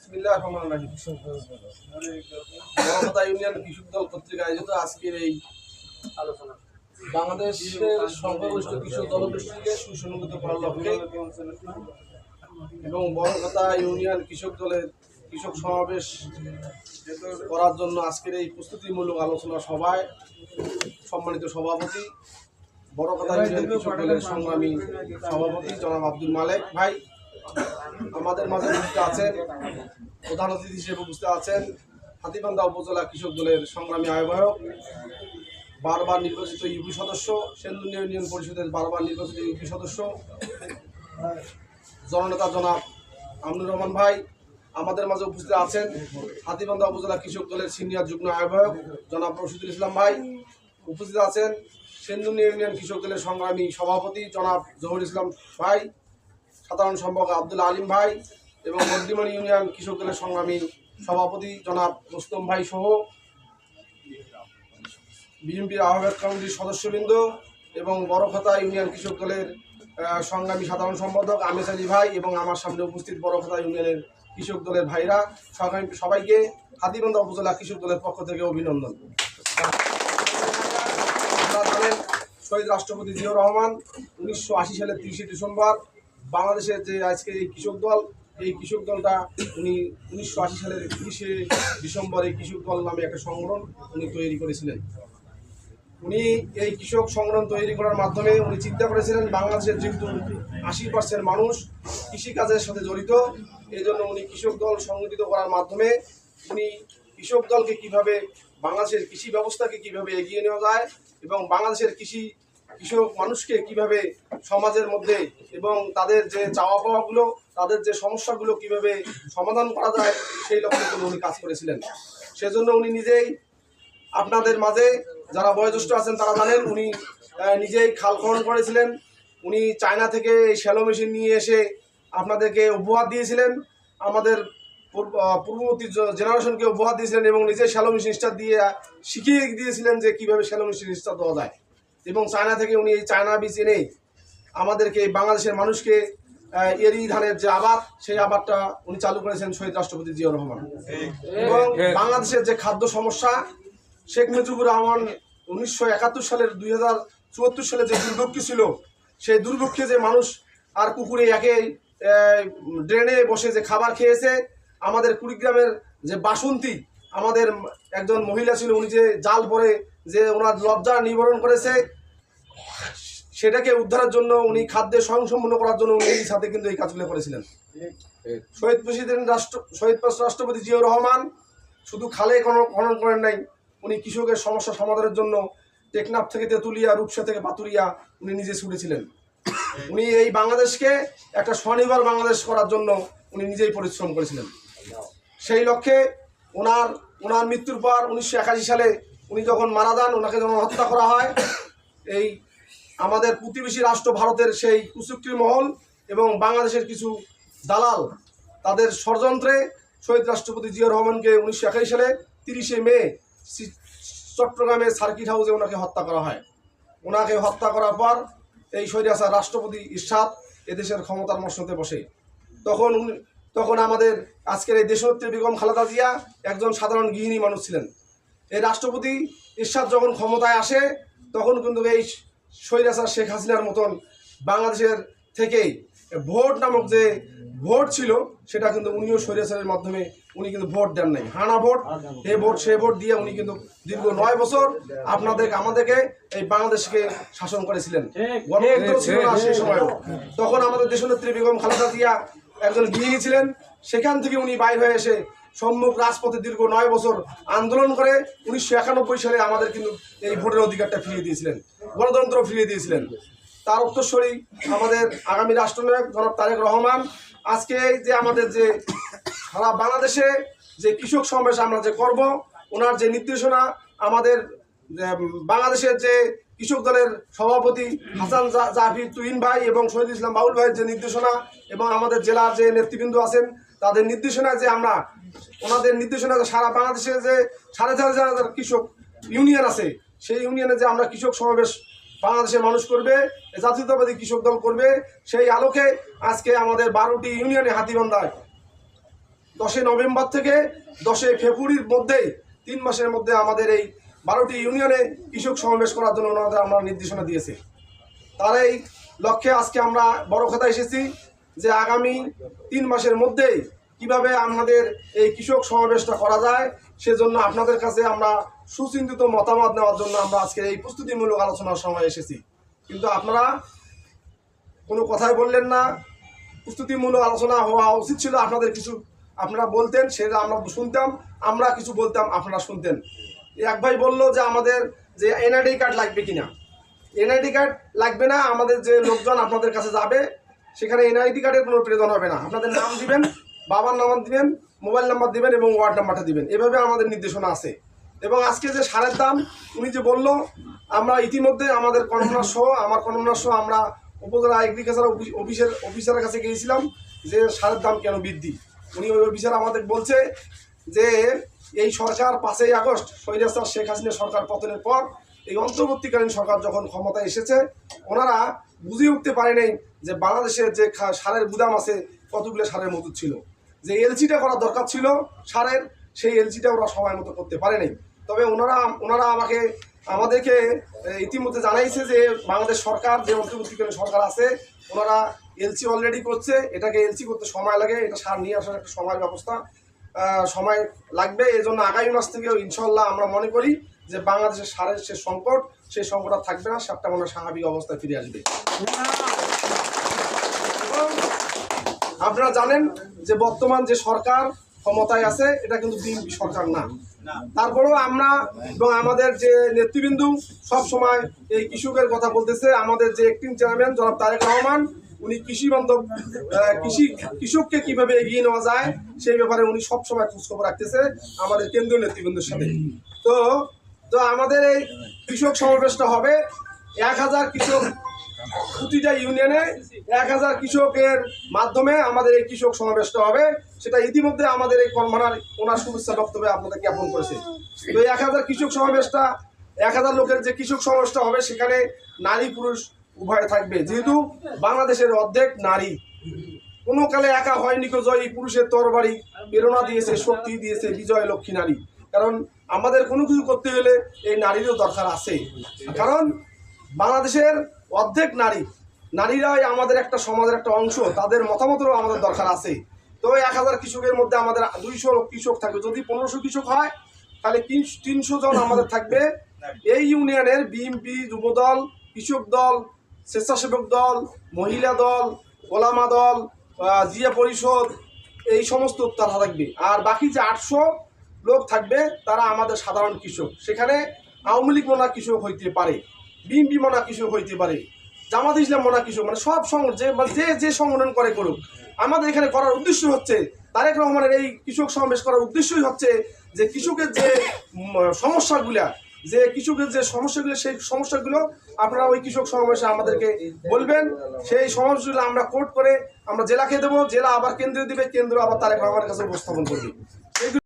বিসমিল্লাহির রহমানির রহিম। বড়কথা ইউনিয়ন কৃষক দল কর্তৃক আয়োজিত আজকের এই আলোচনা বাংলাদেশের সংখ্যাগরিষ্ঠ কৃষক দলগোষ্ঠীকে সুসংগঠিত করার লক্ষ্যে এবং বড়কথা ইউনিয়ন কৃষক দলের কৃষক সমাবেশ করার জন্য আজকের এই প্রস্তুতিমূলক আলোচনা সভায় সম্মানিত সভাপতি বড়কথা ইউনিয়ন কৃষক দলের সংগ্রামী সভাপতি জনাব আব্দুল মালেক ভাই, আমাদের মাঝে উপস্থিত আছেন প্রধান অতিথি হিসেবে উপস্থিত আছেন হাতীবান্ধা উপজেলা কৃষক দলের সংগ্রামী আহ্বায়ক, বারবার নির্বাচিত ইউপি সদস্য, সেন্দুনিয়া ইউনিয়ন পরিষদের বারবার নির্বাচিত ইউপি সদস্য জননেতা জনাব আমিনুর রহমান ভাই। আমাদের মাঝে উপস্থিত আছেন হাতীবান্ধা উপজেলা কৃষক দলের সিনিয়র যুগ্ম আহ্বায়ক জনাব রশিদুল ইসলাম ভাই। উপস্থিত আছেন সেন্দুনিয়া ইউনিয়ন কৃষক দলের সংগ্রামী সভাপতি জনাব জহুর ইসলাম ভাই, সাধারণ সম্পাদক আব্দুল আলিম ভাই এবং মধ্যমণি ইউনিয়ন কৃষক দলের সংগ্রামী সভাপতি জনাব রুস্তম ভাই সহ বিএনপির আহ্বায়ক কমিটির সদস্যবৃন্দ এবং বড়কথা ইউনিয়ন কৃষক দলের সংগ্রামী সাধারণ সম্পাদক আমেজ আলী ভাই এবং আমার সামনে উপস্থিত বড়কথা ইউনিয়নের কৃষক দলের ভাইরা সবাইকে হাতীবান্ধা উপজেলা কৃষক দলের পক্ষ থেকে অভিনন্দন। আপনারা জানেন শহীদ রাষ্ট্রপতি জিয়াউর রহমান 1980 সালের 30 ডিসেম্বর বাংলাদেশের যে আজকে এই কৃষক দল, এই কৃষক দলটা উনি 1980 সালের 30 ডিসেম্বর এই কৃষক দল নামে একটা সংগঠন উনি তৈরি করেছিলেন। উনি এই কৃষক সংগঠন তৈরি করার মাধ্যমে উনি চিন্তা করেছিলেন বাংলাদেশের যেহেতু 80% মানুষ কৃষিকাজের সাথে জড়িত, এই জন্য উনি কৃষক দল সংগঠিত করার মাধ্যমে উনি কৃষক দলকে কীভাবে বাংলাদেশের কৃষি ব্যবস্থাকে কীভাবে এগিয়ে নেওয়া যায় এবং বাংলাদেশের কৃষক মানুষকে কিভাবে সমাজের মধ্যে এবং তাদের যে চাওয়া পাওয়াগুলো, তাদের যে সমস্যাগুলো কিভাবে সমাধান করা যায় সেই লক্ষ্যে উনি কাজ করেছিলেন। সেজন্য উনি নিজেই আপনাদের মাঝে যারা বয়োজ্যেষ্ঠ আছেন তারা জানেন উনি নিজেই খাল খনন করেছিলেন। উনি চায়না থেকে এই শ্যালো মেশিন নিয়ে এসে আপনাদেরকে উপহার দিয়েছিলেন, আমাদের পূর্ববর্তী জেনারেশনকে উপহার দিয়েছিলেন এবং নিজে শ্যালো মেশিন স্টার দিয়ে শিখিয়ে দিয়েছিলেন যে কীভাবে শ্যালো মেশিন স্টার দেওয়া যায়। এবং চায়না থেকে উনি এই চায়না বীজ এনে আমাদেরকে বাংলাদেশের মানুষকে এরি ধানের যে আবাদ, সেই আবাদটা উনি চালু করেছেন শহীদ রাষ্ট্রপতি জিয়াউর রহমান। এবং বাংলাদেশের যে খাদ্য সমস্যা, শেখ মুজিবুর রহমান 1971 সালের 2074 সালে যে দুর্ভিক্ষ ছিল, সেই দুর্ভিক্ষে যে মানুষ আর কুকুরে একে ড্রেনে বসে যে খাবার খেয়েছে, আমাদের কুড়িগ্রামের যে বাসন্তী আমাদের একজন মহিলা ছিল, উনি যে জাল পরে যে ওনার লজ্জা নিবারণ করেছে, সেটাকে উদ্ধারের জন্য উনি খাদ্যে স্বয়ংসম্পূর্ণ করার জন্য উনি সাথে কিন্তু এই কাজগুলো করেছিলেন। শহীদ রাষ্ট্রপতি জিয়াউর রহমান শুধু খালে খনন করেন নাই, উনি কৃষকের সমস্যা সমাধানের জন্য টেকনাফ থেকে তেঁতুলিয়া, রূপসা থেকে পাতুরিয়া উনি নিজে ছুটেছিলেন। উনি এই বাংলাদেশকে একটা স্বনির্ভর বাংলাদেশ করার জন্য উনি নিজেই পরিশ্রম করেছিলেন। সেই লক্ষ্যে ওনার মৃত্যুর পর 1981 সালে উনি যখন মারা যান, ওনাকে যখন হত্যা করা হয়, এই আমাদের প্রতিবেশী রাষ্ট্র ভারতের সেই কুচক্রী মহল এবং বাংলাদেশের কিছু দালাল তাদের ষড়যন্ত্রে শহীদ রাষ্ট্রপতি জিয়াউর রহমানকে 1981 সালে 30 মে চট্টগ্রামে সার্কিট হাউসে ওনাকে হত্যা করা হয়। ওনাকে হত্যা করার পর এই স্বৈরাচার রাষ্ট্রপতি ইরশাদ এদেশের ক্ষমতার মসনদে বসে। তখন আমাদের আজকের এই দেশনেত্রী বেগম খালেদা জিয়া একজন সাধারণ গৃহিণী মানুষ ছিলেন। এই রাষ্ট্রপতি ইরশাদ যখন ক্ষমতায় আসে, তখন কিন্তু এই স্বৈরাচার শেখ হাসিনার মতন বাংলাদেশের থেকেই ভোট নামক যে ভোট ছিল, সেটা কিন্তু উনিও স্বৈরাচারের মাধ্যমে উনি কিন্তু ভোট দেন নাই, হানা ভোট, সে ভোট দিয়ে উনি কিন্তু দীর্ঘ 9 বছর আমাদেরকে এই বাংলাদেশকে শাসন করেছিলেন। গণতন্ত্র ছিল না সেই সময়ও। তখন আমাদের দেশনেত্রী বেগম খালেদা জিয়া একজন গৃহিণী ছিলেন, সেখান থেকে উনি বাইর হয়ে এসে সম্মুখ রাজপথে দীর্ঘ 9 বছর আন্দোলন করে 1991 সালে আমাদের কিন্তু এই ভোটের অধিকারটা ফিরিয়ে দিয়েছিলেন, গণতন্ত্র ফিরিয়ে দিয়েছিলেন। তার উত্তরসূরি আমাদের আগামী রাষ্ট্রনায়ক জনাব তারেক রহমান। আজকে যে আমাদের যে সারা বাংলাদেশে যে কৃষক সমাবেশ আমরা যে করব, ওনার যে নির্দেশনা, আমাদের বাংলাদেশের যে কৃষক দলের সভাপতি হাসান জাফির তুহিন ভাই এবং শহীদ ইসলাম বাউল ভাইয়ের যে নির্দেশনা এবং আমাদের জেলার যে নেতৃবৃন্দ আছেন তাদের নির্দেশনায় যে আমরা ওনাদের নির্দেশনা সারা বাংলাদেশে যে 4,500 কৃষক ইউনিয়ন আছে, সেই ইউনিয়নে যে আমরা কৃষক সমাবেশ বাংলাদেশের মানুষ করবে, জাতীয়তাবাদী কৃষক দল করবে, সেই আলোকে আজকে আমাদের 12টি ইউনিয়নে হাতীবান্ধায় 10 নভেম্বর থেকে 10 ফেব্রুয়ারির মধ্যে 3 মাসের মধ্যে আমাদের এই 12টি ইউনিয়নে কৃষক সমাবেশ করার জন্য ওনাদের আমরা নির্দেশনা দিয়েছি। তার এই লক্ষ্যে আজকে আমরা বড় কথা এসেছি যে আগামী 3 মাসের মধ্যে কিভাবে আমাদের এই কৃষক সমাবেশটা করা যায়, সেজন্য আপনাদের কাছে আমরা সুচিন্তিত মতামত নেওয়ার জন্য আমরা আজকে এই প্রস্তুতিমূলক আলোচনার সময় এসেছি। কিন্তু আপনারা কোনো কথাই বললেন না। প্রস্তুতিমূলক আলোচনা হওয়া উচিত ছিল, আপনাদের কিছু আপনারা বলতেন, সেটা আমরা শুনতাম, আমরা কিছু বলতাম, আপনারা শুনতেন। এক ভাই বললো যে আমাদের যে এনআইডি কার্ড লাগবে কিনা। এনআইডি কার্ড লাগবে না, আমাদের যে লোকজন আপনাদের কাছে যাবে সেখানে এনআইডি কার্ডের কোনো প্রয়োজন হবে না। আপনাদের নাম দিবেন, বাবার নাম দিবেন, মোবাইল নাম্বার দিবেন এবং ওয়ার্ড নাম্বারটা দিবেন, এভাবে আমাদের নির্দেশনা আছে। এবং আজকে যে সারের দাম উনি যে বললো, আমরা ইতিমধ্যে আমাদের কর্মনার সহ আমরা উপজেলা এগ্রিকালচার অফিসারের কাছে গিয়েছিলাম যে সারের দাম কেন বৃদ্ধি। উনি ওই অফিসার আমাদের বলছে যে এই সরকার 5ই আগস্ট স্বৈরাচার শেখ হাসিনা সরকার পতনের পর এই অন্তর্বর্তীকালীন সরকার যখন ক্ষমতায় এসেছে, ওনারা বুঝে উঠতে পারে নাই যে বাংলাদেশের যে সারের গুদাম আছে কতগুলো সারের মজুদ ছিল, যে এলসিটা করা দরকার ছিল সারের, সেই এলসিটা ওরা সময় মতো করতে পারে নাই। তবে ওনারা আমাদেরকে ইতিমধ্যে জানাইছে যে বাংলাদেশ সরকার যে অন্তর্বর্তীকালীন সরকার আছে ওনারা এলসি অলরেডি করছে। এটাকে এলসি করতে সময় লাগে, এটা সার নিয়ে আসার একটা সময়ের ব্যবস্থা সময় লাগবে। এই জন্য আগামী মাস থেকেও ইনশাল্লাহ আমরা মনে করি যে বাংলাদেশের সারের যে সংকট, সেই সংকট আর থাকবে না, সারটা মনে স্বাভাবিক অবস্থায় ফিরে আসবে। আপনারা জানেন যে বর্তমান যে সরকার ক্ষমতায় আছে এটা কিন্তু বিএনপি সরকার না। তারপরেও আমরা এবং আমাদের যে নেতৃবৃন্দ সব সময় এই কৃষকের কথা বলতেছে। আমাদের যে অ্যাক্টিং চেয়ারম্যান জনাব তারেক রহমান, উনি কৃষককে কিভাবে এগিয়ে নেওয়া যায় সেই ব্যাপারে উনি সবসময় খোঁজখবর রাখতেছে আমাদের কেন্দ্রীয় নেতৃবৃন্দের সাথে। তো আমাদের এই কৃষক সমাবেশটা হবে 1000 কৃষক, প্রতিটা ইউনিয়নে 1000 কৃষকের মাধ্যমে আমাদের এই কৃষক সমাবেশটা হবে। সেটা ইতিমধ্যে আমাদের এই কর্মনার ওনার শুভেচ্ছা বক্তব্যে আপনাদের জ্ঞাপন করেছে। তো এই 1000 কৃষক সমাবেশটা 1000 লোকের যে কৃষক সমাবেশটা হবে সেখানে নারী পুরুষ উভয় থাকবে, যেহেতু বাংলাদেশের অর্ধেক নারী। কোনো কালে একা হয়নি কো জয়ী, পুরুষের তরবারি প্রেরণা দিয়েছে, শক্তি দিয়েছে বিজয় লক্ষ্মী নারী। কারণ আমাদের কোনো কিছু করতে হলে এই নারীরও দরকার আছে, কারণ বাংলাদেশের অর্ধেক নারীরাই আমাদের একটা সমাজের একটা অংশ, তাদের মতামতেরও আমাদের দরকার আছে। তো 1000 কৃষকের মধ্যে আমাদের 200 কৃষক থাকবে। যদি 1500 কৃষক হয় তাহলে 300 জন আমাদের থাকবে। এই ইউনিয়নের বিএনপি, যুবদল, কৃষক দল, স্বেচ্ছাসেবক দল, মহিলা দল, ওলামা দল, জিয়া পরিষদ, এই সমস্ত তারা থাকবে। আর বাকি যে 800 লোক থাকবে তারা আমাদের সাধারণ কৃষক। সেখানে আওয়ামী লীগ মনা কৃষক হইতে পারে, বিএনপি মনা কৃষক হইতে পারে, জামাত ইসলাম মনা কৃষক, মানে সব যে সংগঠন করে করুক। আমাদের এখানে করার উদ্দেশ্য হচ্ছে, তারেক রহমানের এই কৃষক সমাবেশ করার উদ্দেশ্যই হচ্ছে যে কৃষকের যে সমস্যাগুলো, সেই সমস্যাগুলো আপনারা ওই কৃষক সমাবেশে আমাদেরকে বলবেন। সেই সমস্যাগুলো আমরা কোর্ট করে আমরা জেলাকে দেবো, জেলা আবার কেন্দ্রে দিবে, কেন্দ্র আবার তারেক রহমানের কাছে উপস্থাপন করবে।